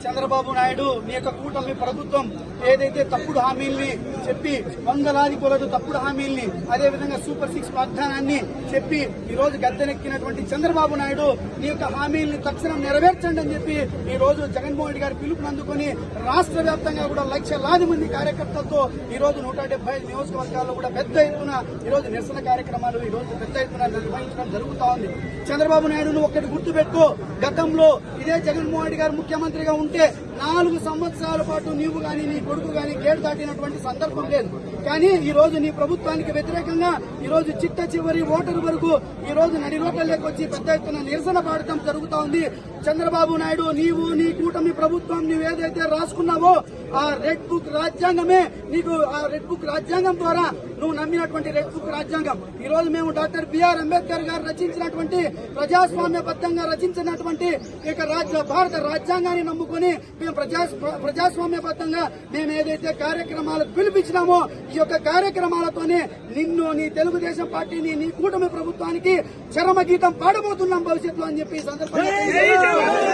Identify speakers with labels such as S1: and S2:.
S1: చంద్రబాబు నాయుడు మీ యొక్క కూటమి ప్రభుత్వం ఏదైతే తప్పుడు హామీల్ని చెప్పి వందలాది కొలది తప్పుడు హామీల్ని అదేవిధంగా సూపర్ 6 వాగ్దానాన్ని చెప్పి ఈ రోజు గద్దెనెక్కినటువంటి చంద్రబాబు నాయుడు నీ యొక్క హామీల్ని తక్షణం నెరవేర్చండి అని చెప్పి ఈ రోజు జగన్మోహన్ రెడ్డి గారి పిలుపుని అందుకుని రాష్ట్ర వ్యాప్తంగా కూడా లక్షలాది మంది కార్యకర్తలతో ఈ రోజు 175 నియోజకవర్గాల్లో కూడా పెద్ద ఎత్తున ఈ రోజు నిరసన కార్యక్రమాలు ఈ రోజు పెద్ద ఎత్తున నిర్వహించడం జరుగుతా ఉంది. చంద్రబాబు నాయుడును ఒక్కటి గుర్తుపెట్టుకో, గతంలో ఇదే జగన్మోహన్ రెడ్డి గారు ముఖ్యమంత్రిగా ఉంటే 4 సంవత్సరాల పాటు నీవు గాని నీ కొడుకు గాని గేటు దాటినటువంటి సందర్భం లేదు. కానీ ఈ రోజు నీ ప్రభుత్వానికి వ్యతిరేకంగా ఈ రోజు చిట్ట చివరి ఓటరు వరకు ఈ రోజు నడి రోడ్లలోకి వచ్చి పెద్ద ఎత్తున నిరసన పాడటం జరుగుతా ఉంది. చంద్రబాబు నాయుడు నీవు నీ కూటమి ప్రభుత్వం నువ్వు ఏదైతే రాసుకున్నావో ఆ రెడ్ బుక్ రాజ్యాంగమే నీకు, ఆ రెడ్ బుక్ రాజ్యాంగం ద్వారా నువ్వు నమ్మినటువంటి రెడ్ బుక్ రాజ్యాంగం ఈ రోజు మేము డాక్టర్ బిఆర్ అంబేద్కర్ గారు రచించినటువంటి ప్రజాస్వామ్యబద్దంగా రచించినటువంటి భారత రాజ్యాంగాన్ని నమ్ముకుని మేము ప్రజాస్వామ్యబద్దంగా మేము ఏదైతే కార్యక్రమాలకు పిలిపించినామో ఈ యొక్క కార్యక్రమాలతోనే నిన్ను నీ తెలుగుదేశం పార్టీని నీ కూటమి ప్రభుత్వానికి చరమగీతం పాడబోతున్నాం భవిష్యత్తులో అని చెప్పి ఈ సందర్భంగా